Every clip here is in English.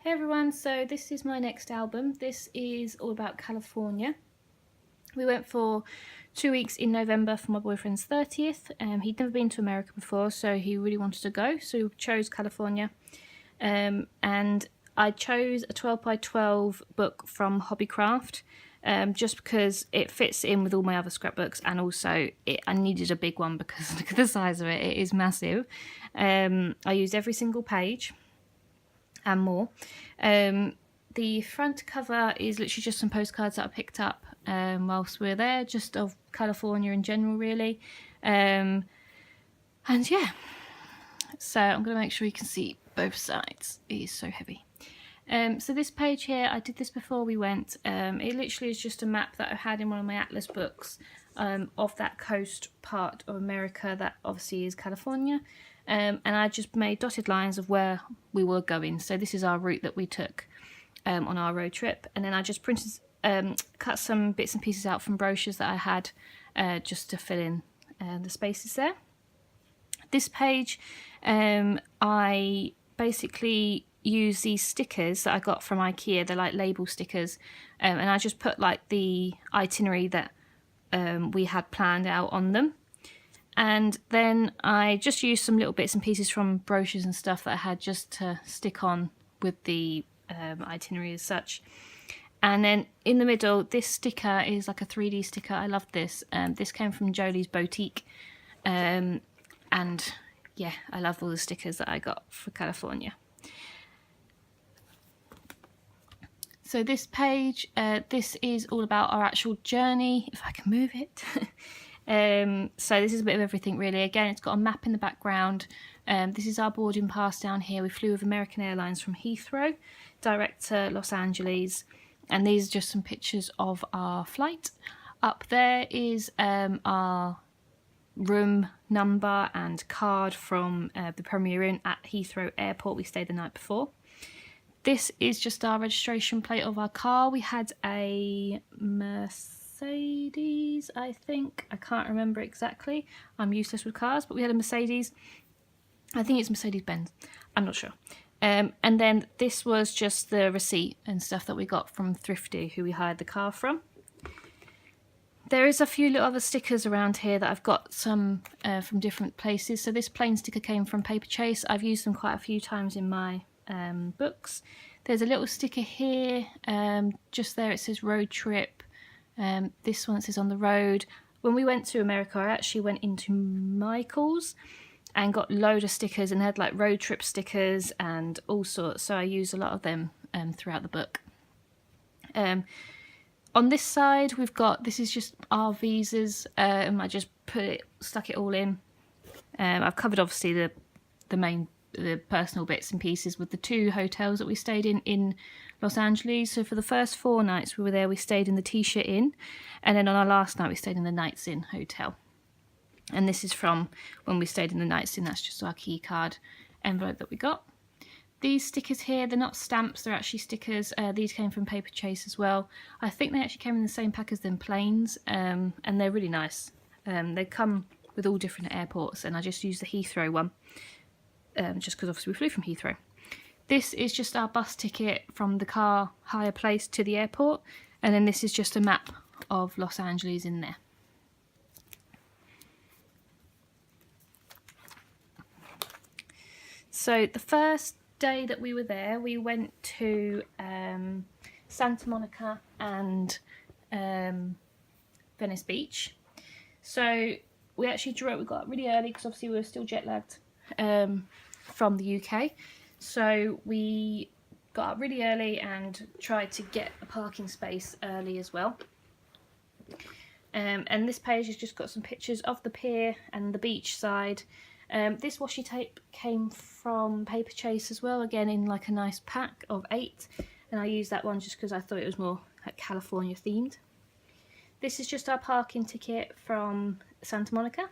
Hey everyone, so this is my next album. This is all about California. We went for 2 weeks in November for my boyfriend's 30th. He'd never been to America before, so he really wanted to go, so we chose California. And I chose a 12 by 12 book from Hobbycraft, just because it fits in with all my other scrapbooks, and also I needed a big one because look at the size of it, it is massive. I used every single page and more. The front cover is literally just some postcards that I picked up whilst we were there, just of California in general, really. And yeah, so I'm going to make sure you can see both sides. It is so heavy. So this page here, I did this before we went. It literally is just a map that I had in one of my atlas books of that coast part of America that obviously is California. And I just made dotted lines of where we were going. So this is our route that we took on our road trip. And then I just cut some bits and pieces out from brochures that I had just to fill in the spaces there. This page, I basically use these stickers that I got from IKEA. They're like label stickers. And I just put like the itinerary that we had planned out on them. And then I just used some little bits and pieces from brochures and stuff that I had just to stick on with the itinerary as such. And then in the middle, this sticker is like a 3D sticker. I love this. This came from Jolie's Boutique. And yeah, I love all the stickers that I got for California. So this page, this is all about our actual journey, if I can move it. So this is a bit of everything really. Again, it's got a map in the background. This is our boarding pass down here. We flew with American Airlines from Heathrow direct to Los Angeles, and these are just some pictures of our flight. Up there is our room number and card from the Premier Inn at Heathrow Airport. We stayed the night before. This is just our registration plate of our car. We had a Mercedes, I think. I can't remember exactly. I'm useless with cars, but we had a Mercedes. I think it's Mercedes-Benz. I'm not sure. And then this was just the receipt and stuff that we got from Thrifty, who we hired the car from. There is a few little other stickers around here that I've got some from different places. So this plain sticker came from Paper Chase. I've used them quite a few times in my books. There's a little sticker here, just there it says road trip. This one says on the road. When we went to America, I actually went into Michael's and got a load of stickers, and they had like road trip stickers and all sorts, so I used a lot of them throughout the book. On this side we've got, this is just our visas. I just stuck it all in. I've covered obviously the personal bits and pieces with the 2 hotels that we stayed in Los Angeles. So for the first 4 nights we were there, we stayed in the T-shirt Inn, and then on our last night we stayed in the Knights Inn hotel. And this is from when we stayed in the Knights Inn. That's just our key card envelope that we got. These stickers here, they're not stamps, they're actually stickers. These came from Paper Chase as well. I think they actually came in the same pack as them planes, and they're really nice. They come with all different airports, and I just used the Heathrow one. Just because obviously we flew from Heathrow. This is just our bus ticket from the car hire place to the airport, and then this is just a map of Los Angeles in there. So the first day that we were there, we went to Santa Monica and Venice Beach. So we actually we got up really early because obviously we were still jet lagged from the UK, so we got up really early and tried to get a parking space early as well. And this page has just got some pictures of the pier and the beach side. This washi tape came from Paper Chase as well, again in like a nice pack of 8, and I used that one just because I thought it was more like California themed. This is just our parking ticket from Santa Monica.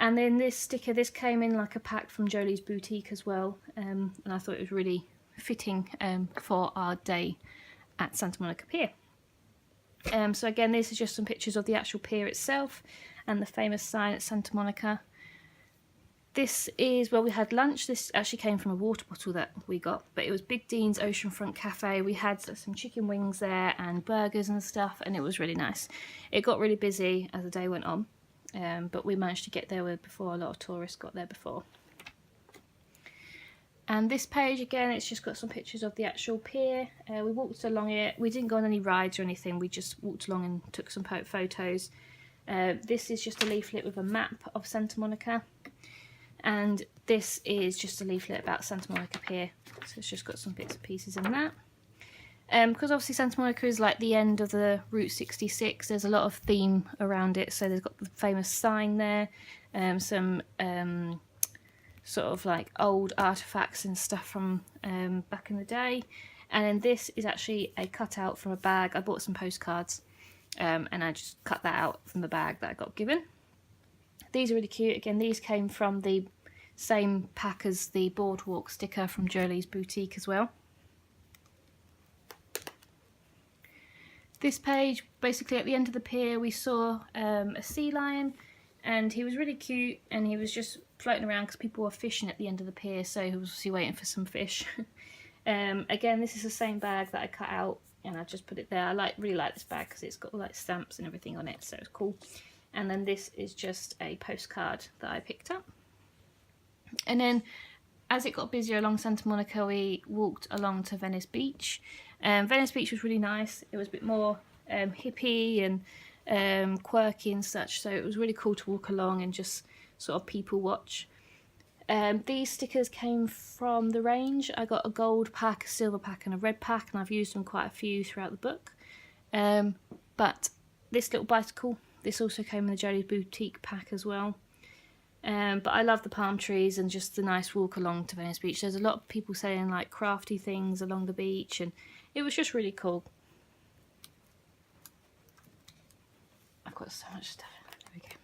And then this sticker, this came in like a pack from Jolie's Boutique as well, and I thought it was really fitting for our day at Santa Monica Pier. So again, this is just some pictures of the actual pier itself and the famous sign at Santa Monica. This is where we had lunch. This actually came from a water bottle that we got, but it was Big Dean's Oceanfront Cafe. We had some chicken wings there and burgers and stuff, and it was really nice. It got really busy as the day went on, but we managed to get there before a lot of tourists got there before. And this page, again, it's just got some pictures of the actual pier. We walked along it. We didn't go on any rides or anything. We just walked along and took some photos. This is just a leaflet with a map of Santa Monica. And this is just a leaflet about Santa Monica Pier. So it's just got some bits and pieces in that. Because obviously Santa Monica is like the end of the Route 66, there's a lot of theme around it. So there's got the famous sign there, some sort of like old artifacts and stuff from back in the day. And then this is actually a cutout from a bag. I bought some postcards and I just cut that out from the bag that I got given. These are really cute. Again, these came from the same pack as the boardwalk sticker from Jolie's Boutique as well. This page, basically at the end of the pier, we saw a sea lion, and he was really cute, and he was just floating around because people were fishing at the end of the pier, so he was obviously waiting for some fish. Again, this is the same bag that I cut out, and I just put it there. I really like this bag because it's got all like stamps and everything on it, so it's cool. And then this is just a postcard that I picked up. And then as it got busier along Santa Monica, we walked along to Venice Beach. Venice Beach was really nice. It was a bit more hippie and quirky and such, so it was really cool to walk along and just sort of people watch. These stickers came from the range. I got a gold pack, a silver pack and a red pack, and I've used them quite a few throughout the book. But this little bicycle, this also came in the Jolie's Boutique pack as well. But I love the palm trees and just the nice walk along to Venice Beach. There's a lot of people saying like crafty things along the beach, and it was just really cool. I've got so much stuff. There we go.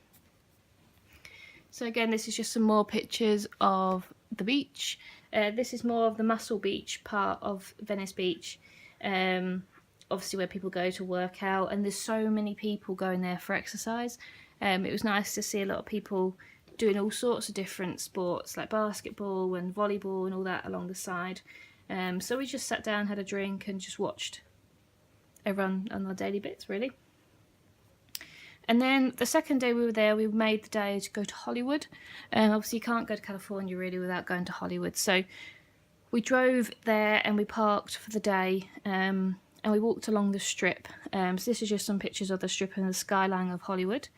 So again, this is just some more pictures of the beach. This is more of the Muscle Beach part of Venice Beach. Obviously where people go to work out, and there's so many people going there for exercise. It was nice to see a lot of people doing all sorts of different sports like basketball and volleyball and all that along the side. So we just sat down, had a drink and just watched everyone on their daily bits really. And then the second day we were there, we made the day to go to Hollywood. Obviously you can't go to California really without going to Hollywood. So we drove there and we parked for the day, and we walked along the strip. So this is just some pictures of the strip and the skyline of Hollywood.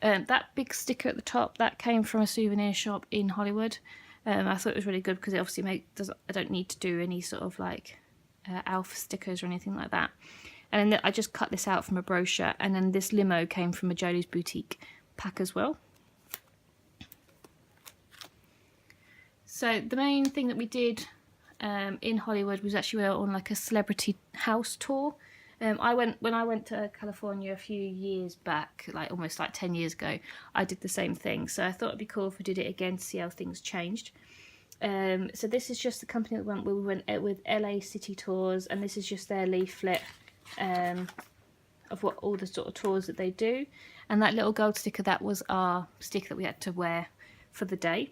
That big sticker at the top, that came from a souvenir shop in Hollywood. I thought it was really good because it obviously I don't need to do any sort of like Alf stickers or anything like that. And then I just cut this out from a brochure, and then this limo came from a Jolie's Boutique pack as well. So the main thing that we did in Hollywood was actually we were on like a celebrity house tour. When I went to California a few years back, like almost like 10 years ago, I did the same thing. So I thought it'd be cool if we did it again to see how things changed. So this is just the company that we went with LA City Tours, and this is just their leaflet of what all the sort of tours that they do. And that little gold sticker, that was our sticker that we had to wear for the day.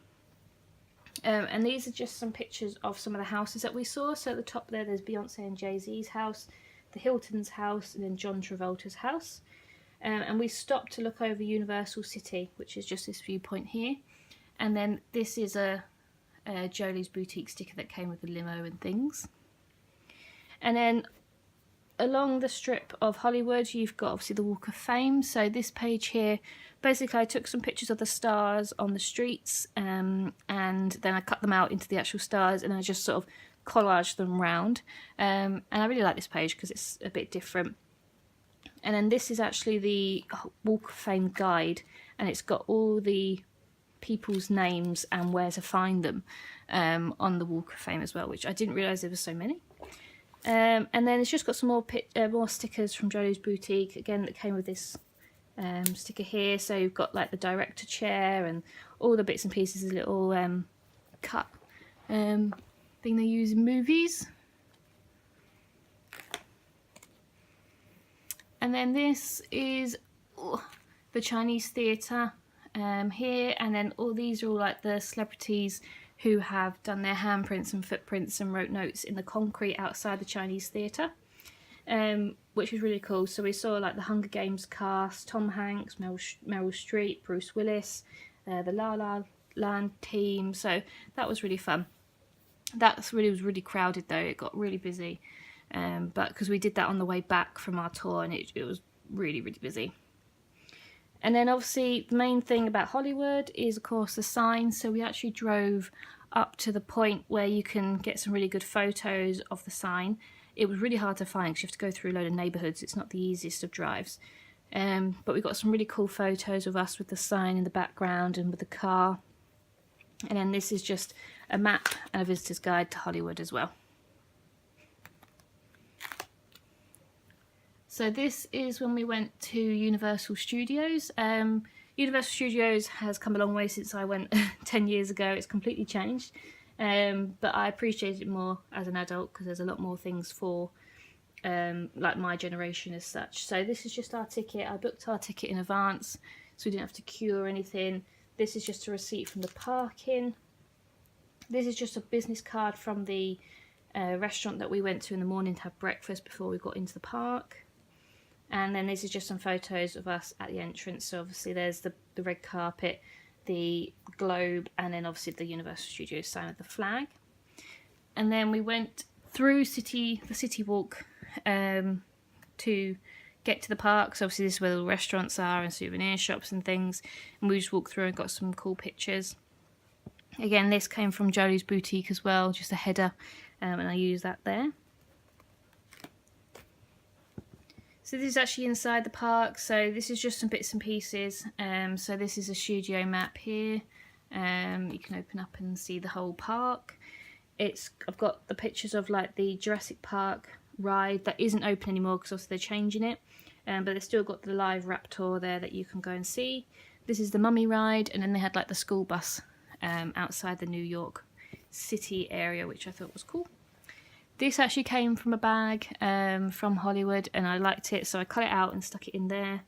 And these are just some pictures of some of the houses that we saw. So at the top there's Beyonce and Jay-Z's house, the Hilton's house, and then John Travolta's house. And we stopped to look over Universal City, which is just this viewpoint here. And then this is a Jolie's Boutique sticker that came with the limo and things. And then along the strip of Hollywood, you've got obviously the Walk of Fame. So this page here, basically I took some pictures of the stars on the streets, and then I cut them out into the actual stars, and I just sort of collaged them round. And I really like this page because it's a bit different. And then this is actually the Walk of Fame guide, and it's got all the people's names and where to find them on the Walk of Fame as well, which I didn't realise there were so many. And then it's just got some more stickers from Jolie's Boutique, again, that came with this sticker here. So you've got like the director chair and all the bits and pieces, a little cut thing they use in movies. And then this is the Chinese theatre. here, and then all these are all like the celebrities who have done their handprints and footprints and wrote notes in the concrete outside the Chinese theatre, which was really cool. So we saw like the Hunger Games cast, Tom Hanks, Meryl Streep, Bruce Willis, the La La Land team, so that was really fun. Was really crowded though, it got really busy, but because we did that on the way back from our tour, and it was really busy. And then obviously the main thing about Hollywood is of course the signs, so we actually drove up to the point where you can get some really good photos of the sign. It was really hard to find because you have to go through a load of neighbourhoods, it's not the easiest of drives, but we got some really cool photos of us with the sign in the background and with the car. And then this is just a map and a visitor's guide to Hollywood as well. So this is when we went to Universal Studios. Universal Studios has come a long way since I went 10 years ago. It's completely changed, but I appreciate it more as an adult because there's a lot more things for like my generation as such. So this is just our ticket. I booked our ticket in advance so we didn't have to queue or anything. This is just a receipt from the parking. This is just a business card from the restaurant that we went to in the morning to have breakfast before we got into the park. And then this is just some photos of us at the entrance. So obviously there's the red carpet, the globe, and then obviously the Universal Studios sign with the flag. And then we went through the city walk to get to the park. So obviously this is where the restaurants are and souvenir shops and things. And we just walked through and got some cool pictures. Again, this came from Jolie's Boutique as well, just a header, and I used that there. So this is actually inside the park, so this is just some bits and pieces. So this is a studio map here. You can open up and see the whole park. I've got the pictures of like the Jurassic Park ride that isn't open anymore because obviously they're changing it. But they've still got the live Raptor there that you can go and see. This is the Mummy ride, and then they had like the school bus outside the New York City area, which I thought was cool. This actually came from a bag from Hollywood, and I liked it, so I cut it out and stuck it in there.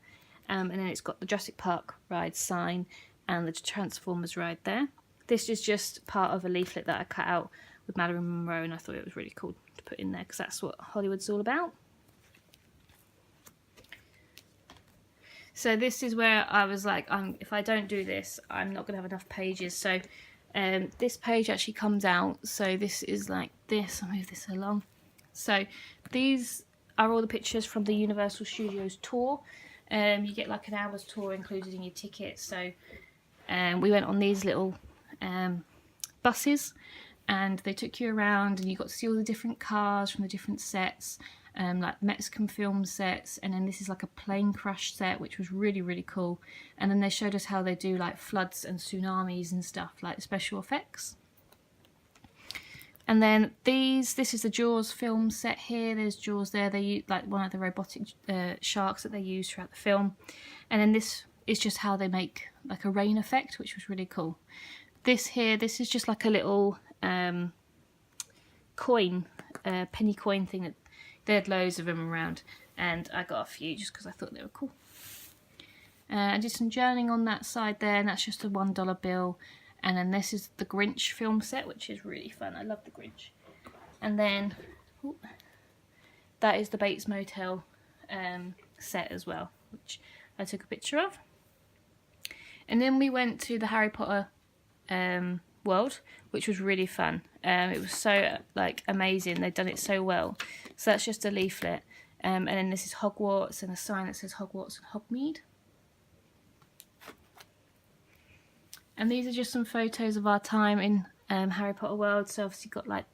And then it's got the Jurassic Park ride sign and the Transformers ride there. This is just part of a leaflet that I cut out with Marilyn Monroe, and I thought it was really cool to put in there because that's what Hollywood's all about. So this is where I was like, if I don't do this, I'm not going to have enough pages. So this page actually comes out. So this is like this. I'll move this along. So these are all the pictures from the Universal Studios tour. You get like an hour's tour included in your ticket. So we went on these little buses, and they took you around, and you got to see all the different cars from the different sets. Like Mexican film sets, and then this is like a plane crash set, which was really cool. And then they showed us how they do like floods and tsunamis and stuff, like special effects. And then this is the Jaws film set here. There's Jaws there. They use like one of the robotic sharks that they use throughout the film. And then this is just how they make like a rain effect, which was really cool. This is just like a little coin, penny coin thing that they had loads of them around, and I got a few just because I thought they were cool. I did some journaling on that side there, and that's just a $1 bill. And then this is the Grinch film set, which is really fun. I love the Grinch. And then that is the Bates Motel set as well, which I took a picture of. And then we went to the Harry Potter world, which was really fun. It was so like amazing. They'd done it so well. So that's just a leaflet, and then this is Hogwarts and a sign that says Hogwarts and Hogmeade. And these are just some photos of our time in Harry Potter world. So obviously got like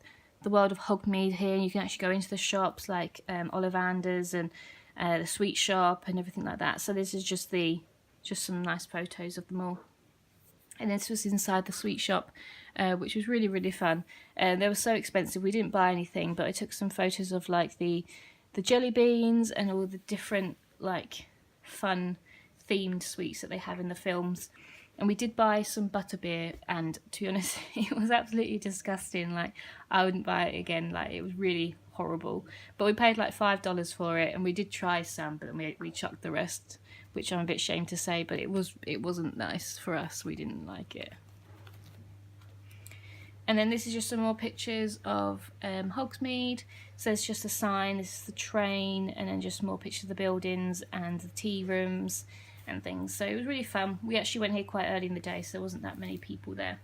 the world of Hogmeade here, and you can actually go into the shops like Ollivander's and the sweet shop and everything like that. So this is just some nice photos of them all. And this was inside the sweet shop, which was really fun. They were so expensive, we didn't buy anything, but I took some photos of like the jelly beans and all the different like fun themed sweets that they have in the films. And we did buy some butterbeer, and to be honest, it was absolutely disgusting. Like, I wouldn't buy it again. Like, it was really horrible. But we paid like $5 for it, and we did try some, but then we chucked the rest. which I'm a bit ashamed to say, but it wasn't nice for us. We didn't like it. And then this is just some more pictures of Hogsmeade. So it's just a sign, this is the train, and then just more pictures of the buildings and the tea rooms and things. So it was really fun. We actually went here quite early in the day, so there wasn't that many people there.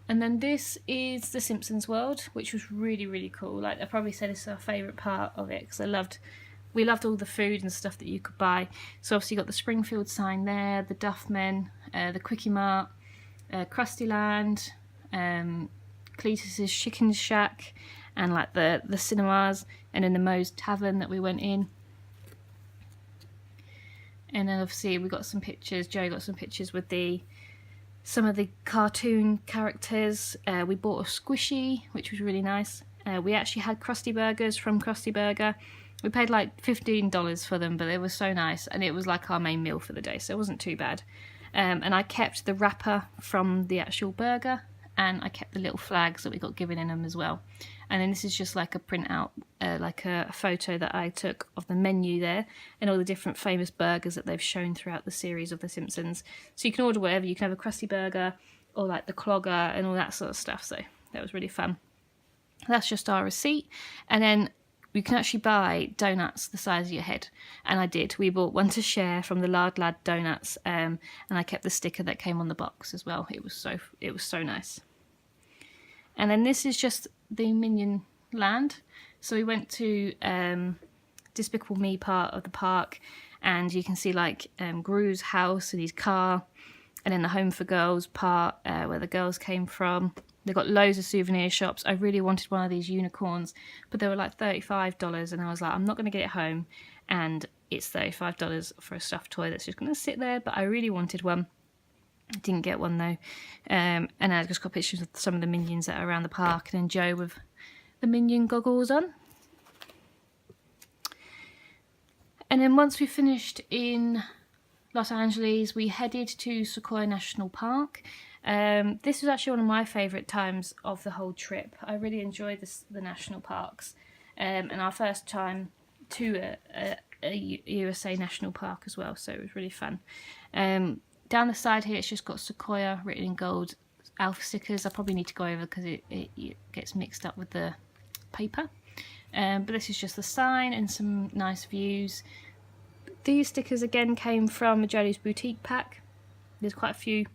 And then this is the Simpsons world, which was really, really cool. Like, I probably said this is our favourite part of it, because we loved all the food and stuff that you could buy. So obviously you got the Springfield sign there, the Duffmen, the Quickie Mart, Krusty Land, Cletus's Chicken Shack, and like the cinemas, and then the Moe's Tavern that we went in. And then obviously we got some pictures, Joe got some pictures with some of the cartoon characters. We bought a squishy, which was really nice. We actually had Krusty Burgers from Krusty Burger. We paid like $15 for them, but they were so nice, and it was like our main meal for the day, so it wasn't too bad. And I kept the wrapper from the actual burger, and I kept the little flags that we got given in them as well. And then this is just like a printout, like a photo that I took of the menu there, and all the different famous burgers that they've shown throughout the series of The Simpsons. So you can order whatever, you can have a Krusty Burger, or like the Clogger, and all that sort of stuff, so that was really fun. That's just our receipt, and then you can actually buy donuts the size of your head, and I did. We bought one to share from the Lard Lad Donuts, and I kept the sticker that came on the box as well. It was so nice. And then this is just the Minion Land. So we went to Despicable Me part of the park, and you can see like Gru's house and his car, and then the Home for Girls part where the girls came from. They've got loads of souvenir shops. I really wanted one of these unicorns, but they were like $35, and I was like, I'm not going to get it home, and it's $35 for a stuffed toy that's just going to sit there, but I really wanted one. I didn't get one though. And I just got pictures of some of the Minions that are around the park, and then Joe with the Minion goggles on. And then once we finished in Los Angeles, we headed to Sequoia National Park. This was actually one of my favourite times of the whole trip. I really enjoyed the national parks, and our first time to a USA national park as well, so it was really fun. Down the side here, it's just got Sequoia written in gold alpha stickers. I probably need to go over because it gets mixed up with the paper. But this is just the sign and some nice views. These stickers again came from Jodie's boutique pack. There's quite a few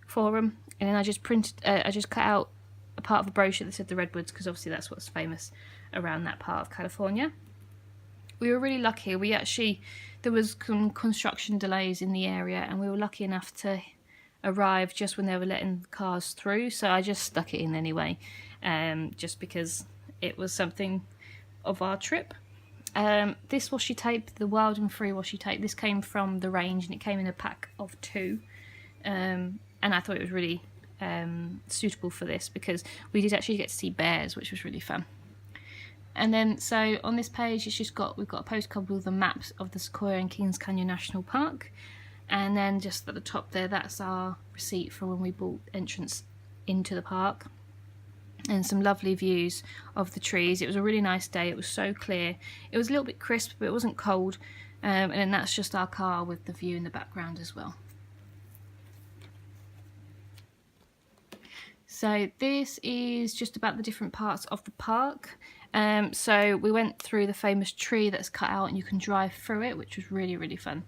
for them, and then I just cut out a part of a brochure that said the Redwoods, because obviously that's what's famous around that part of California. We were really lucky. There was some construction delays in the area, and we were lucky enough to arrive just when they were letting cars through, so I just stuck it in anyway, just because it was something of our trip. This washi tape, the Wild and Free washi tape, this came from the range, and it came in a pack of 2, and I thought it was really suitable for this, because we did actually get to see bears, which was really fun. And then, so on this page, we've got a postcard with the maps of the Sequoia and Kings Canyon National Park, and then just at the top there, that's our receipt for when we bought entrance into the park, and some lovely views of the trees. It was a really nice day. It was so clear. It was a little bit crisp, but it wasn't cold. And then that's just our car with the view in the background as well. So this is just about the different parts of the park. So we went through the famous tree that's cut out, and you can drive through it, which was really, really fun.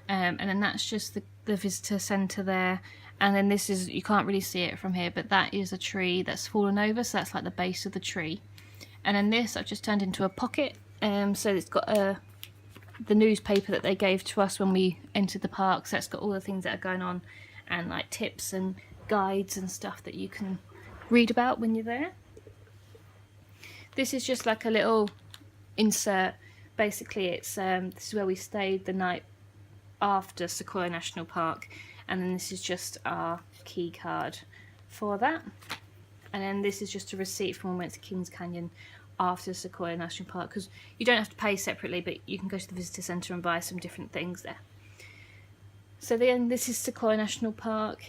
And then that's just the visitor centre there. And then this is, you can't really see it from here, but that is a tree that's fallen over, so that's like the base of the tree. And then this I've just turned into a pocket. So it's got the newspaper that they gave to us when we entered the park, so it's got all the things that are going on, and like tips and guides and stuff that you can read about when you're there. This is just like a little insert. Basically, it's this is where we stayed the night after Sequoia National Park, and then this is just our key card for that. And then this is just a receipt from when we went to Kings Canyon after Sequoia National Park, because you don't have to pay separately, but you can go to the visitor centre and buy some different things there. So then this is Sequoia National Park.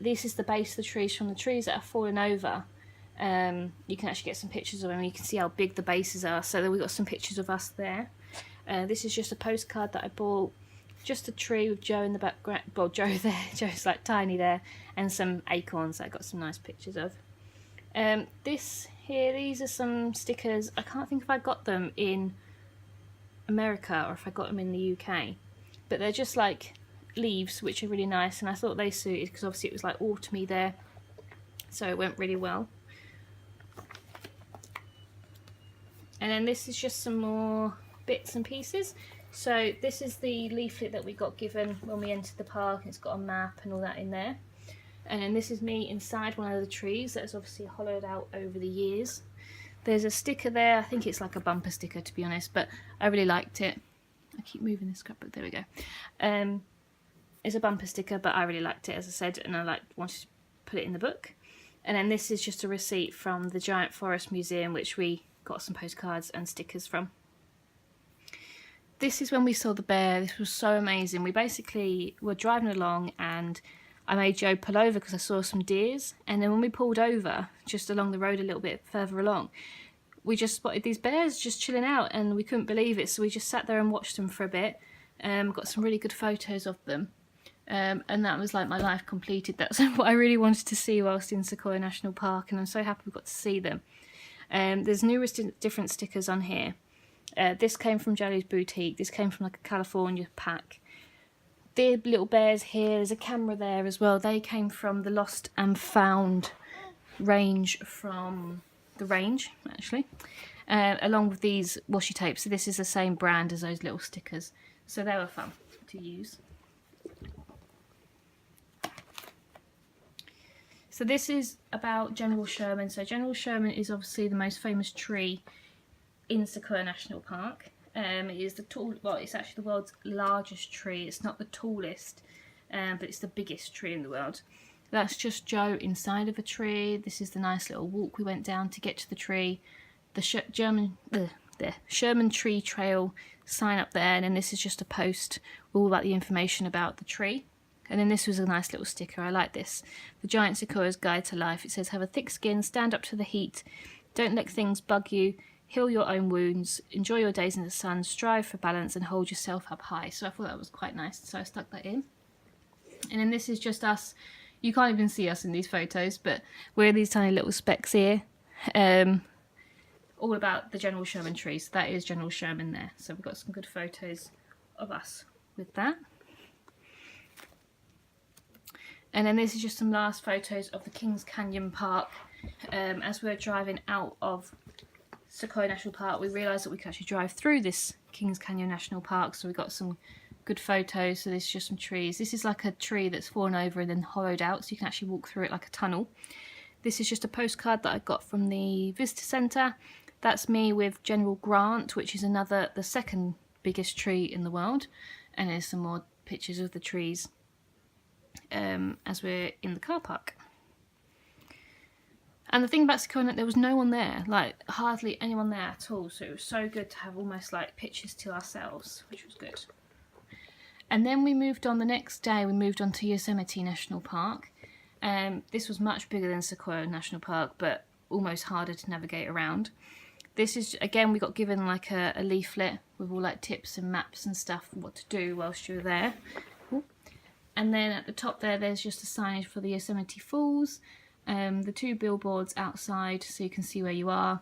This is the base of the trees. From the trees that are fallen over, you can actually get some pictures of them. You can see how big the bases are. So we've got some pictures of us there. This is just a postcard that I bought just a tree with Joe in the background. Well, Joe there, Joe's like tiny there, and some acorns that I got some nice pictures of. This here, these are some stickers. I can't think if I got them in America or if I got them in the UK, but they're just like leaves, which are really nice, and I thought they suited because obviously it was like autumny there, so it went really well. And then this is just some more bits and pieces. So this is the leaflet that we got given when we entered the park. It's got a map and all that in there. And then this is me inside one of the trees that's obviously hollowed out over the years. There's a sticker there. I think it's like a bumper sticker, to be honest, but I really liked it. I keep moving the scrapbook. There we go. It's a bumper sticker, but I really liked it, as I said, and I wanted to put it in the book. And then this is just a receipt from the Giant Forest Museum, which we got some postcards and stickers from. This is when we saw the bear. This was so amazing. We basically were driving along and I made Joe pull over because I saw some deers, and then when we pulled over just along the road a little bit further along, we just spotted these bears just chilling out, and we couldn't believe it, so we just sat there and watched them for a bit. Got some really good photos of them, and that was like my life completed. That's what I really wanted to see whilst in Sequoia National Park, and I'm so happy we got to see them. There's numerous different stickers on here. This came from Jolly's Boutique. This came from like a California pack. The little bears here, there's a camera there as well. They came from the Lost and Found range from the Range, actually, along with these washi tapes. So this is the same brand as those little stickers. So they were fun to use. So this is about General Sherman. So General Sherman is obviously the most famous tree in Sequoia National Park. It is it's actually the world's largest tree. It's not the tallest, but it's the biggest tree in the world. That's just Joe inside of a tree. This is the nice little walk we went down to get to the tree. The Sherman Tree Trail sign up there, and then this is just a post all about the information about the tree. And then this was a nice little sticker. I like this. The Giant Sequoia's Guide to Life. It says, have a thick skin, stand up to the heat, don't let things bug you, heal your own wounds, enjoy your days in the sun, strive for balance, and hold yourself up high. So I thought that was quite nice, so I stuck that in. And then this is just us. You can't even see us in these photos, but we're these tiny little specks here. All about the General Sherman tree. So that is General Sherman there. So we've got some good photos of us with that. And then this is just some last photos of the Kings Canyon Park. As we're driving out of Sequoia National Park, we realised that we could actually drive through this Kings Canyon National Park, so we got some good photos. So this is just some trees. This is like a tree that's fallen over and then hollowed out, so you can actually walk through it like a tunnel. This is just a postcard that I got from the visitor centre. That's me with General Grant, which is the second biggest tree in the world. And there's some more pictures of the trees as we're in the car park. And the thing about Sequoia, there was no one there, like hardly anyone there at all. So it was so good to have almost like pictures to ourselves, which was good. And then we moved on the next day, we moved on to Yosemite National Park. This was much bigger than Sequoia National Park, but almost harder to navigate around. This is, again, we got given like a leaflet with all like tips and maps and stuff, what to do whilst you're there. Ooh. And then at the top there's just a signage for the Yosemite Falls. The two billboards outside so you can see where you are,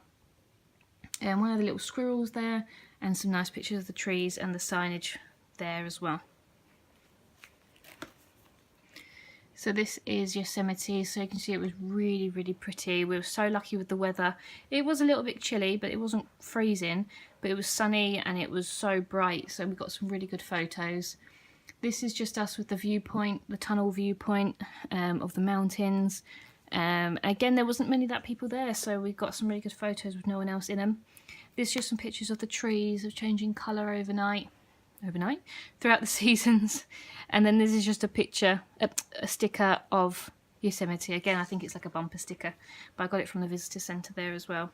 and one of the little squirrels there, and some nice pictures of the trees and the signage there as well. So this is Yosemite, so you can see it was really, really pretty. We were so lucky with the weather. It was a little bit chilly, but it wasn't freezing, but it was sunny and it was so bright, so we got some really good photos. This is just us with the viewpoint, the tunnel viewpoint of the mountains. Again, there wasn't many that people there, so we got some really good photos with no one else in them. This is just some pictures of the trees of changing colour overnight throughout the seasons. And then this is just a picture, a sticker of Yosemite. Again, I think it's like a bumper sticker, but I got it from the visitor centre there as well.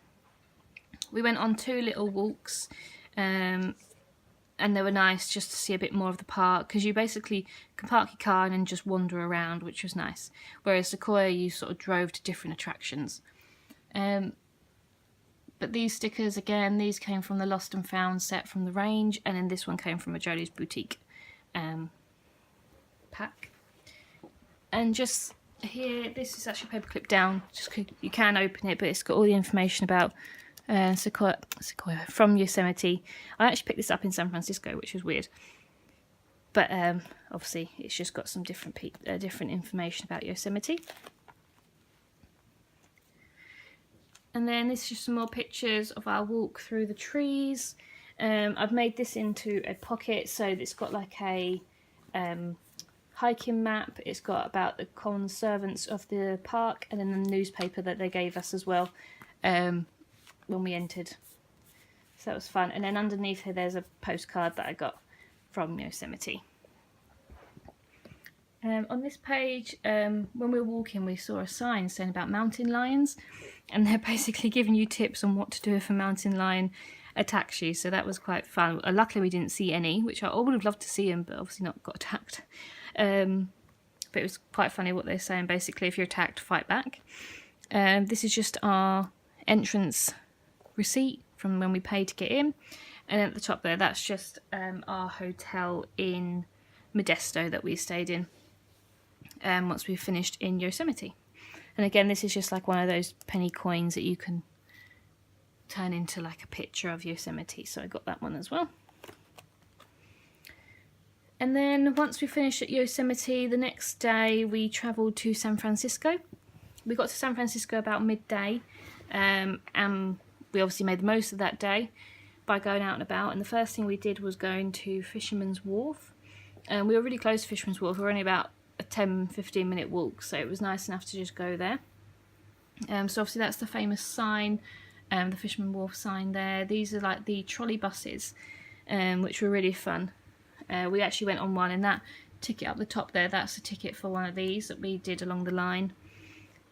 We went on 2 little walks, and they were nice just to see a bit more of the park, because you basically can park your car and then just wander around, which was nice. Whereas Sequoia, you sort of drove to different attractions. But these stickers, again, these came from the Lost and Found set from the Range, and then this one came from a Jolly's Boutique. pack. And just here, this is actually paperclip down, just you can open it, but it's got all the information about Sequoia from Yosemite. I actually picked this up in San Francisco, which was weird, but obviously it's just got some different information about Yosemite. And then this is just some more pictures of our walk through the trees. I've made this into a pocket, so it's got like a hiking map. It's got about the conservants of the park, and then the newspaper that they gave us as well when we entered. So that was fun. And then underneath here there's a postcard that I got from Yosemite. On this page, when we were walking, we saw a sign saying about mountain lions, and they're basically giving you tips on what to do if a mountain lion attacks you. So that was quite fun. Luckily we didn't see any, which I would have loved to see them, but obviously not got attacked. But it was quite funny what they're saying. Basically, if you're attacked, fight back. This is just our entrance receipt from when we paid to get in, and at the top there, that's just our hotel in Modesto that we stayed in once we finished in Yosemite. And again, this is just like one of those penny coins that you can turn into like a picture of Yosemite, so I got that one as well. And then once we finished at Yosemite, the next day we travelled to San Francisco. We got to San Francisco about midday, and we obviously made the most of that day by going out and about. And the first thing we did was going to Fisherman's Wharf. We were really close to Fisherman's Wharf. We were only about a 10-15 minute walk, so it was nice enough to just go there. So obviously that's the famous sign, the Fisherman's Wharf sign there. These are like the trolley buses, which were really fun. We actually went on one, and that ticket up the top there, that's a ticket for one of these that we did along the line.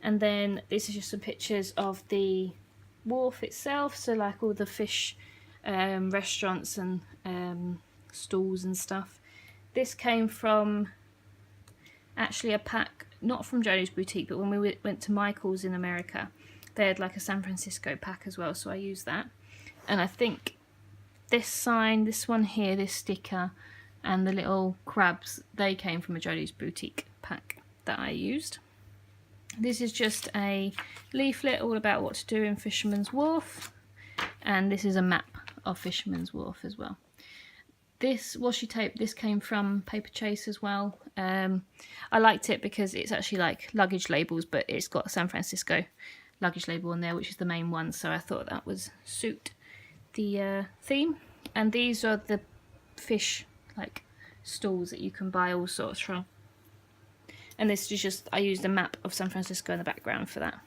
And then this is just some pictures of the wharf itself, so like all the fish restaurants and stalls and stuff. This came from actually a pack, not from Jodie's boutique, but when we went to Michael's in America, they had like a San Francisco pack as well, so I used that. And I think this sign, this one here, this sticker, and the little crabs, they came from a Jodie's boutique pack that I used. This is just a leaflet all about what to do in Fisherman's Wharf, and this is a map of Fisherman's Wharf as well. This washi tape, this came from Paper Chase as well. I liked it because it's actually like luggage labels, but it's got a San Francisco luggage label on there, which is the main one, so I thought that would suit the theme. And these are the fish like stalls that you can buy all sorts from. And this is just, I used a map of San Francisco in the background for that.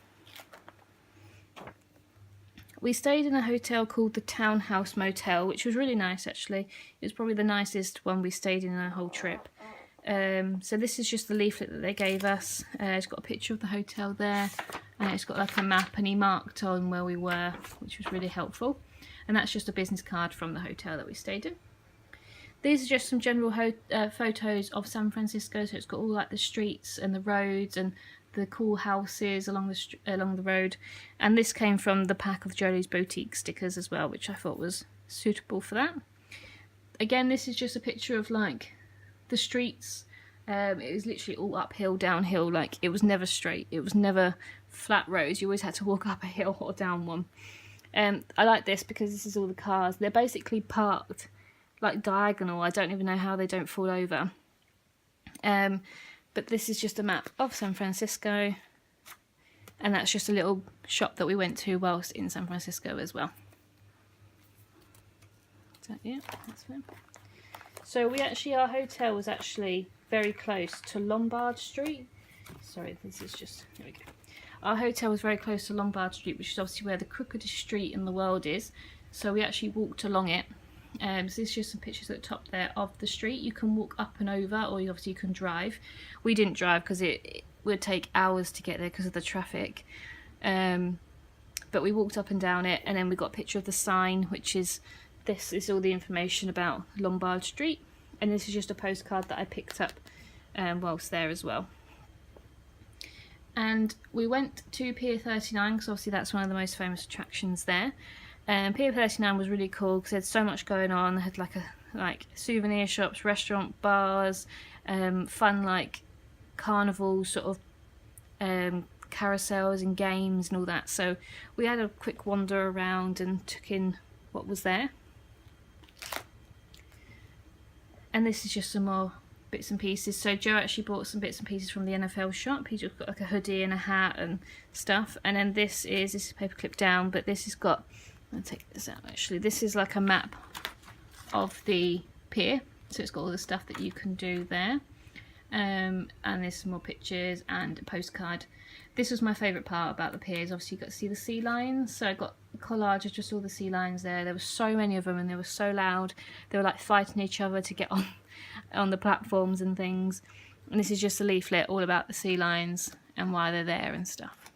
We stayed in a hotel called the Townhouse Motel, which was really nice actually. It was probably the nicest one we stayed in our whole trip. So this is just the leaflet that they gave us. It's got a picture of the hotel there, and it's got like a map, and he marked on where we were, which was really helpful. And that's just a business card from the hotel that we stayed in. These are just some general photos of San Francisco, so it's got all like the streets and the roads and the cool houses along the road. And this came from the pack of Jodie's boutique stickers as well, which I thought was suitable for that. Again, this is just a picture of like the streets. It was literally all uphill, downhill, like it was never straight, it was never flat roads, you always had to walk up a hill or down one. I like this because this is all the cars, they're basically parked like diagonal. I don't even know how they don't fall over. But this is just a map of San Francisco, and that's just a little shop that we went to whilst in San Francisco as well. So yeah, that's fine. So our hotel was actually very close to Lombard Street. Sorry, this is just, here we go. Our hotel was very close to Lombard Street, which is obviously where the crookedest street in the world is. So we actually walked along it. So this is just some pictures at the top there of the street. You can walk up and over, or obviously you can drive. We didn't drive because it would take hours to get there because of the traffic. But we walked up and down it, and then we got a picture of the sign, which is, this is all the information about Lombard Street. And this is just a postcard that I picked up whilst there as well. And we went to Pier 39 because obviously that's one of the most famous attractions there. Pier 39 was really cool because there's so much going on. They had like like souvenir shops, restaurant, bars, fun like carnival sort of carousels and games and all that. So we had a quick wander around and took in what was there. And this is just some more bits and pieces. So Joe actually bought some bits and pieces from the NFL shop. He just got like a hoodie and a hat and stuff. And then this is paperclip down, but this has got, I'll take this out actually. This is like a map of the pier. So it's got all the stuff that you can do there. And there's some more pictures and a postcard. This was my favourite part about the piers. Obviously you got to see the sea lions, so I got a collage of just all the sea lions there. There were so many of them and they were so loud. They were like fighting each other to get on the platforms and things. And this is just a leaflet all about the sea lions and why they're there and stuff.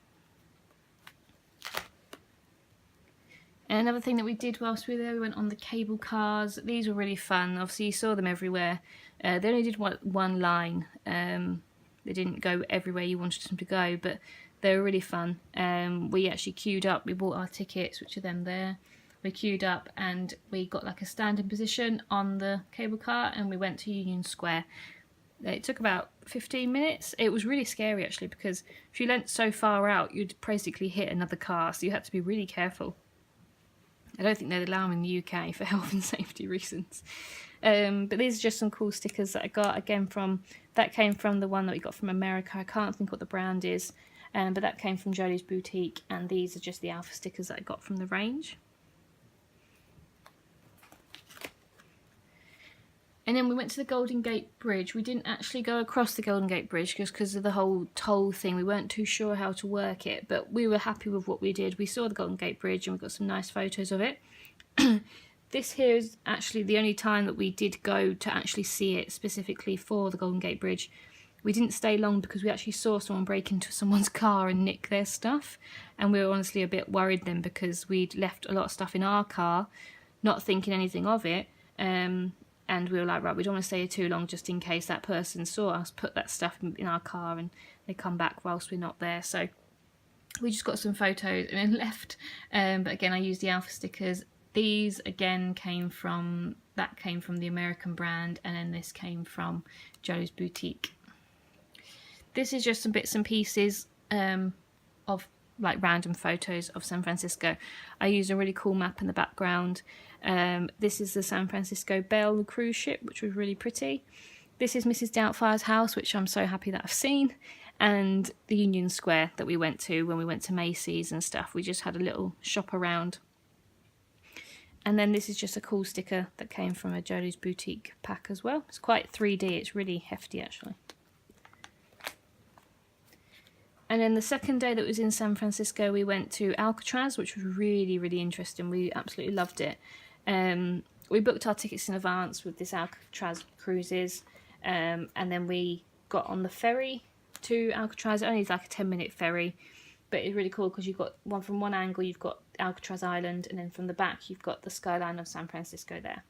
And another thing that we did whilst we were there, we went on the cable cars. These were really fun. Obviously you saw them everywhere. They only did one line. They didn't go everywhere you wanted them to go, but they were really fun. We actually queued up. We bought our tickets, which are them there. We queued up and we got like a standing position on the cable car and we went to Union Square. It took about 15 minutes. It was really scary actually, because if you leant so far out, you'd basically hit another car, so you had to be really careful. I don't think they'd allow them in the UK for health and safety reasons. But these are just some cool stickers that I got, again that came from the one that we got from America. I can't think what the brand is, but that came from Jolie's Boutique, and these are just the alpha stickers that I got from the range. And then we went to the Golden Gate Bridge. We didn't actually go across the Golden Gate Bridge just because of the whole toll thing. We weren't too sure how to work it, but we were happy with what we did. We saw the Golden Gate Bridge and we got some nice photos of it. This here is actually the only time that we did go to actually see it specifically for the Golden Gate Bridge. We didn't stay long because we actually saw someone break into someone's car and nick their stuff. And we were honestly a bit worried then because we'd left a lot of stuff in our car, not thinking anything of it. And we were like, right, we don't want to stay here too long just in case that person saw us put that stuff in our car and they come back whilst we're not there. So we just got some photos and then left. But again, I used the alpha stickers. These again came from the American brand, and then this came from Joe's Boutique. This is just some bits and pieces of like random photos of San Francisco. I used a really cool map in the background. This is the San Francisco Belle cruise ship, which was really pretty. This is Mrs. Doubtfire's house, which I'm so happy that I've seen. And the Union Square that we went to when we went to Macy's and stuff. We just had a little shop around. And then this is just a cool sticker that came from a Jolie's Boutique pack as well. It's quite 3D, it's really hefty actually. And then the second day that was in San Francisco, we went to Alcatraz, which was really, really interesting. We absolutely loved it. We booked our tickets in advance with this Alcatraz cruises, and then we got on the ferry to Alcatraz. It only is like a 10-minute ferry, but it's really cool because you've got one from one angle, you've got Alcatraz Island, and then from the back you've got the skyline of San Francisco there.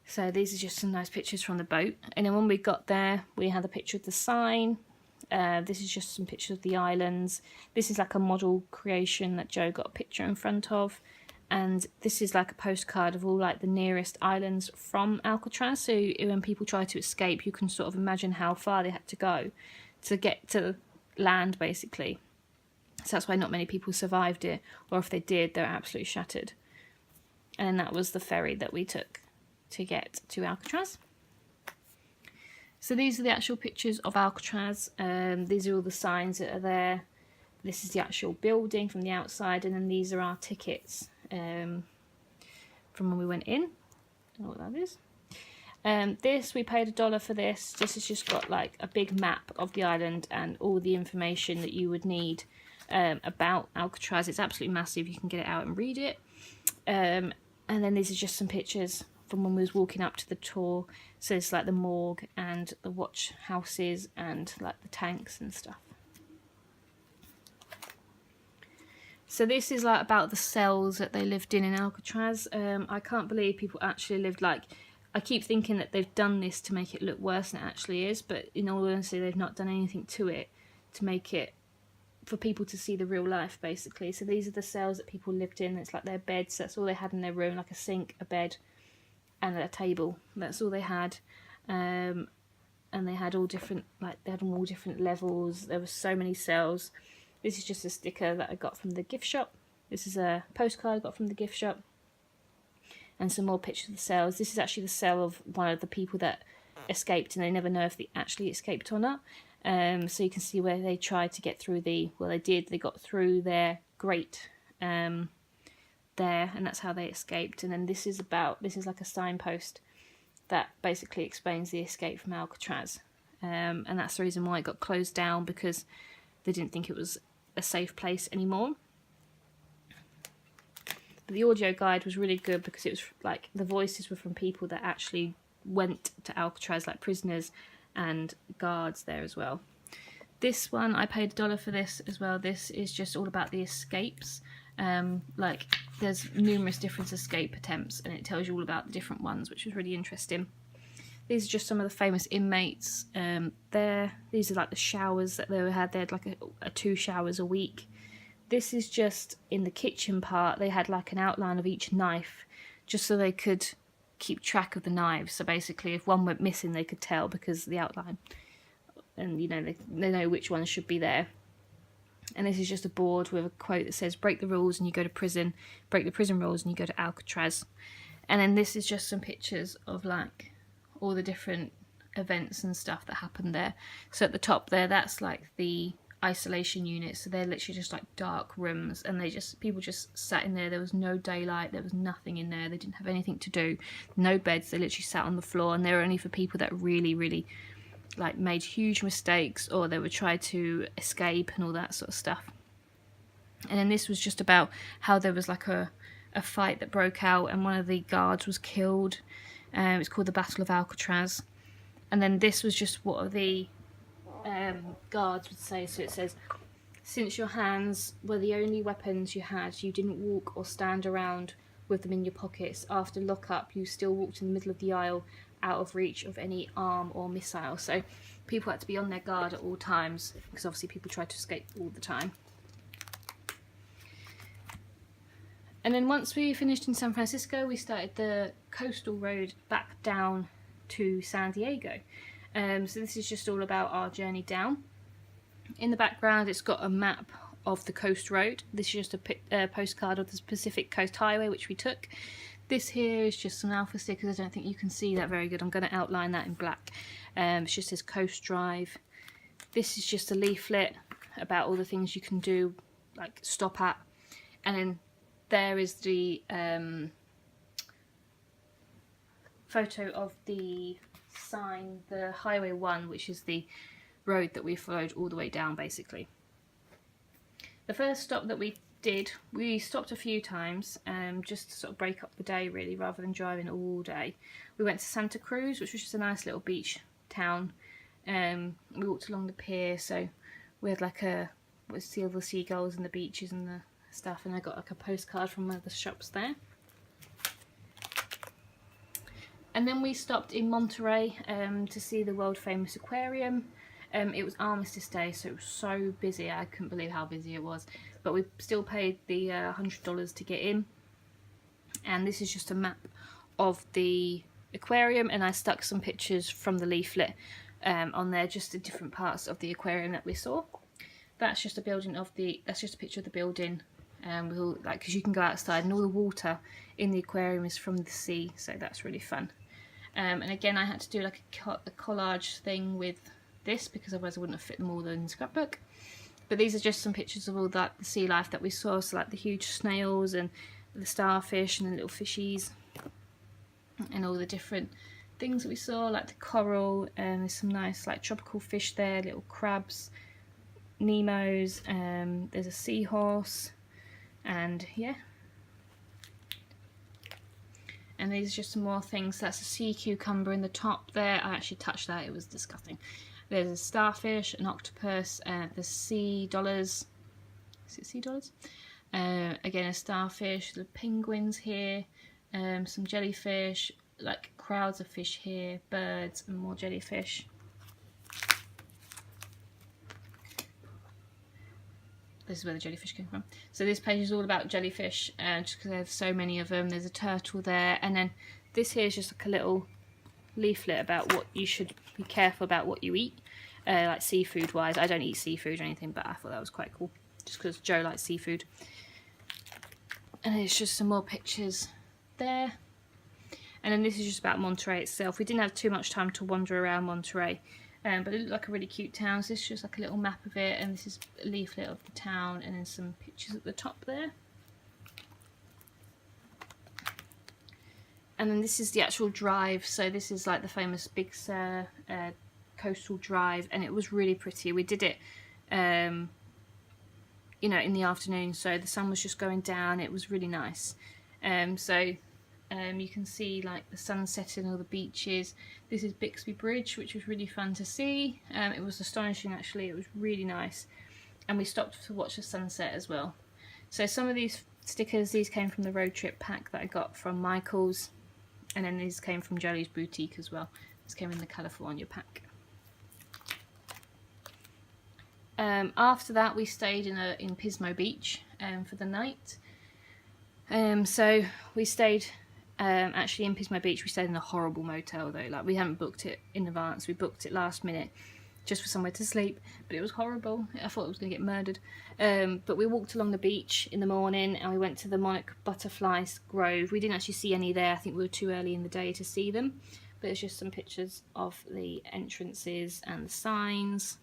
So these are just some nice pictures from the boat. And then when we got there, we had a picture of the sign. This is just some pictures of the islands. This is like a model creation that Joe got a picture in front of. And this is like a postcard of all like the nearest islands from Alcatraz. So when people try to escape, you can sort of imagine how far they had to go to get to land, basically. So that's why not many people survived it, or if they did, they're absolutely shattered. And that was the ferry that we took to get to Alcatraz. So these are the actual pictures of Alcatraz. These are all the signs that are there. This is the actual building from the outside, and then these are our tickets from when we went in. I don't know what that is. This, we paid $1 for this. This has just got like a big map of the island and all the information that you would need about Alcatraz. It's absolutely massive. You can get it out and read it. And then these are just some pictures from when we was walking up to the tour. So it's like the morgue and the watch houses and like the tanks and stuff. So this is like about the cells that they lived in Alcatraz. I can't believe people actually lived like... I keep thinking that they've done this to make it look worse than it actually is, but in all honesty, they've not done anything to it to make it for people to see the real life, basically. So these are the cells that people lived in. It's like their beds. That's all they had in their room, like a sink, a bed, and a table. That's all they had. And they had all different, like they had them all different levels. There were so many cells. This is just a sticker that I got from the gift shop. This is a postcard I got from the gift shop. And some more pictures of the cells. This is actually the cell of one of the people that escaped, and they never know if they actually escaped or not. So you can see where they tried to get through they got through their grate there, and that's how they escaped. And then this is like a signpost that basically explains the escape from Alcatraz. And that's the reason why it got closed down, because they didn't think it was a safe place anymore. But the audio guide was really good because it was like the voices were from people that actually went to Alcatraz, like prisoners and guards there as well. This one, I paid $1 for this as well. This is just all about the escapes. Like there's numerous different escape attempts, and it tells you all about the different ones, which was really interesting. These are just some of the famous inmates there. These are like the showers that they had. They had like a 2 showers a week. This is just in the kitchen part. They had like an outline of each knife, just so they could keep track of the knives. So basically, if one went missing, they could tell because of the outline, and you know they know which ones should be there. And this is just a board with a quote that says, "Break the rules and you go to prison. Break the prison rules and you go to Alcatraz." And then this is just some pictures of like all the different events and stuff that happened there. So at the top there, that's like the isolation units. So they're literally just like dark rooms, and people just sat in there. There was no daylight, there was nothing in there. They didn't have anything to do, no beds. They literally sat on the floor, and they were only for people that really like made huge mistakes, or they would try to escape and all that sort of stuff. And then this was just about how there was like a fight that broke out, and one of the guards was killed. It's called the Battle of Alcatraz. And then this was just what the guards would say. So it says, "Since your hands were the only weapons you had, you didn't walk or stand around with them in your pockets. After lockup, you still walked in the middle of the aisle, out of reach of any arm or missile." So people had to be on their guard at all times, because obviously people tried to escape all the time. And then once we finished in San Francisco, we started the coastal road back down to San Diego. So this is just all about our journey down. In the background, it's got a map of the coast road. This is just a postcard of the Pacific Coast Highway, which we took. This here is just some alpha stickers. I don't think you can see that very good. I'm going to outline that in black. It just says Coast Drive. This is just a leaflet about all the things you can do, like stop at. And then there is the photo of the sign, the Highway 1, which is the road that we followed all the way down, basically. The first stop that we did, we stopped a few times just to sort of break up the day, really, rather than driving all day. We went to Santa Cruz, which was just a nice little beach town. We walked along the pier, so we had like we see all the seagulls and the beaches and the stuff, and I got like a postcard from one of the shops there. And then we stopped in Monterey to see the world famous aquarium. It was Armistice Day, so it was so busy. I couldn't believe how busy it was. But we still paid the $100 to get in. And this is just a map of the aquarium, and I stuck some pictures from the leaflet on there, just the different parts of the aquarium that we saw. That's just a that's just a picture of the building. Because you can go outside, and all the water in the aquarium is from the sea, so that's really fun. And again, I had to do like a collage thing with this, because otherwise I wouldn't have fit them all in the scrapbook. But these are just some pictures of all that the sea life that we saw, so like the huge snails and the starfish and the little fishies, and all the different things that we saw, like the coral, and there's some nice like tropical fish there, little crabs, Nemos, there's a seahorse, and yeah. And these are just some more things. That's a sea cucumber in the top there. I actually touched that, it was disgusting. There's a starfish, an octopus, the sea dollars. Is it sea dollars? Again, a starfish, the penguins here, some jellyfish, like crowds of fish here, birds, and more jellyfish. This is where the jellyfish came from. So this page is all about jellyfish, just because there's so many of them. There's a turtle there, and then this here is just like a little leaflet about what you should be careful about what you eat, like seafood wise. I don't eat seafood or anything, but I thought that was quite cool just because Joe likes seafood. And it's just some more pictures there. And then this is just about Monterey itself. We didn't have too much time to wander around Monterey, but it looked like a really cute town. So this is just like a little map of it, and this is a leaflet of the town, and then some pictures at the top there. And then this is the actual drive. So this is like the famous Big Sur coastal drive, and it was really pretty. We did it, you know, in the afternoon, so the sun was just going down. It was really nice. You can see like the sunset and all the beaches. This is Bixby Bridge, which was really fun to see. It was astonishing actually. It was really nice, and we stopped to watch the sunset as well. So some of these stickers, these came from the road trip pack that I got from Michael's, and then these came from Jolie's boutique as well. This came in the California pack. After that, we stayed in Pismo Beach for the night. So we stayed actually in Pismo Beach. We stayed in a horrible motel though. Like, we hadn't booked it in advance. We booked it last minute just for somewhere to sleep, but it was horrible. I thought I was going to get murdered. But we walked along the beach in the morning, and we went to the monarch butterflies grove. We didn't actually see any there. I think we were too early in the day to see them, but it's just some pictures of the entrances and the signs.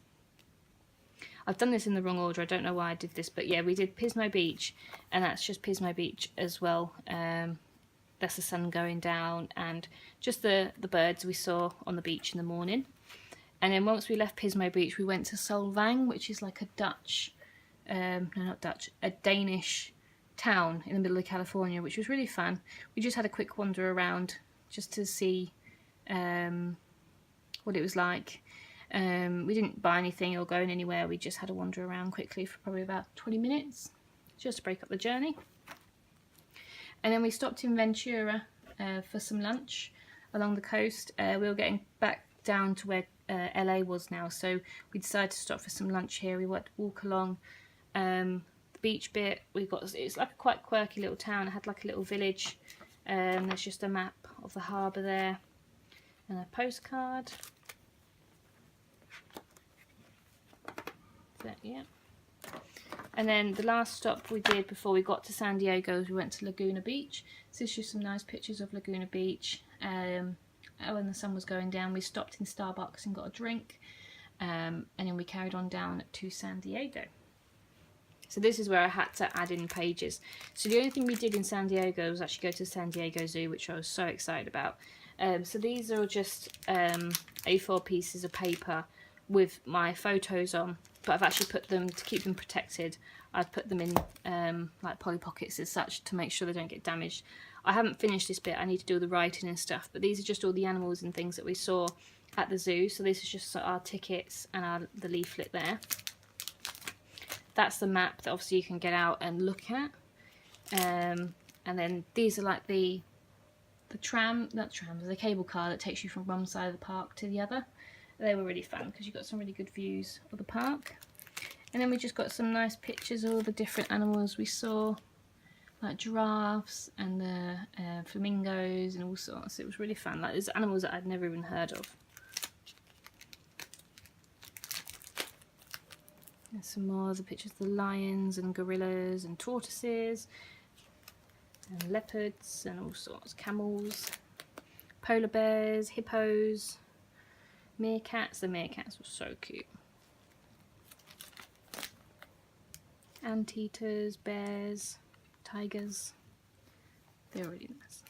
I've done this in the wrong order. I don't know why I did this, but yeah, we did Pismo Beach, and that's just Pismo Beach as well. That's the sun going down, and just the birds we saw on the beach in the morning. And then once we left Pismo Beach, we went to Solvang, which is like a Dutch, no, not Dutch, a Danish town in the middle of California, which was really fun. We just had a quick wander around just to see what it was like. We didn't buy anything or go anywhere. We just had a wander around quickly for probably about 20 minutes just to break up the journey. And then we stopped in Ventura for some lunch along the coast. We were getting back down to where LA was now, so we decided to stop for some lunch here. We went to walk along the beach bit. It's like a quite quirky little town. It had like a little village. There's just a map of the harbour there and a postcard. Yeah. And then the last stop we did before we got to San Diego was we went to Laguna Beach. So this is just some nice pictures of Laguna Beach. When the sun was going down, we stopped in Starbucks and got a drink, and then we carried on down to San Diego. So this is where I had to add in pages. So the only thing we did in San Diego was actually go to San Diego Zoo, which I was so excited about. So these are just A4 pieces of paper with my photos on, but I've actually put them, to keep them protected, I've put them in like Polly Pockets as such to make sure they don't get damaged. I haven't finished this bit, I need to do all the writing and stuff, but these are just all the animals and things that we saw at the zoo. So this is just our tickets and the leaflet there. That's the map that obviously you can get out and look at. And then these are like the cable car that takes you from one side of the park to the other. They were really fun because you got some really good views of the park. And then we just got some nice pictures of all the different animals we saw, like giraffes and the flamingos and all sorts. It was really fun. Like, there's animals that I'd never even heard of. And some more of the pictures of the lions and gorillas and tortoises and leopards and all sorts, camels, polar bears, hippos, meerkats. The meerkats were so cute. Anteaters, bears, tigers. They're really nice.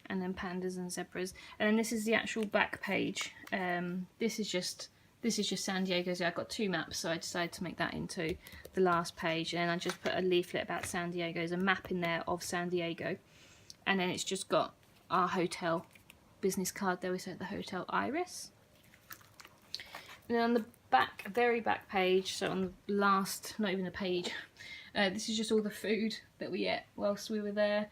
And then pandas and zebras. And then this is the actual back page. This is just San Diego Zoo. I got two maps, so I decided to make that into the last page. And I just put a leaflet about San Diego. There's a map in there of San Diego. And then it's just got our hotel business card there. We said the Hotel Iris. And then on the back, very back page, so on the last, not even a page, this is just all the food that we ate whilst we were there.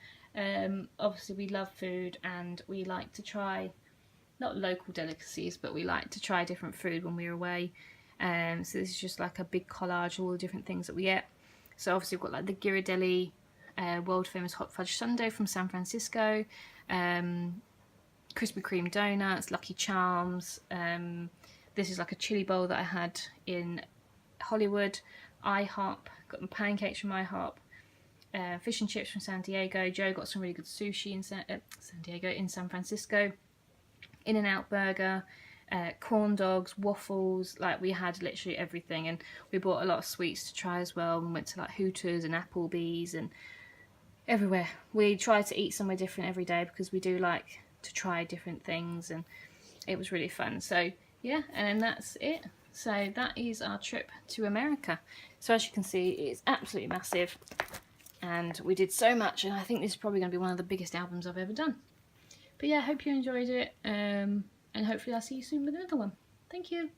Obviously we love food and we like to try, not local delicacies, but we like to try different food when we're away. So this is just like a big collage of all the different things that we ate. So obviously we've got like the Ghirardelli world famous hot fudge sundae from San Francisco. Krispy Kreme donuts, Lucky Charms. This is like a chili bowl that I had in Hollywood. IHOP, got the pancakes from IHOP. Fish and chips from San Diego. Joe got some really good sushi in San Francisco. In-N-Out burger, corn dogs, waffles. Like, we had literally everything, and we bought a lot of sweets to try as well. We went to like Hooters and Applebee's and everywhere. We tried to eat somewhere different every day because we do like to try different things, and it was really fun. So yeah, and then that's it. So that is our trip to America. So as you can see, it's absolutely massive, and we did so much, and I think this is probably going to be one of the biggest albums I've ever done. But yeah, I hope you enjoyed it, and hopefully I'll see you soon with another one. Thank you.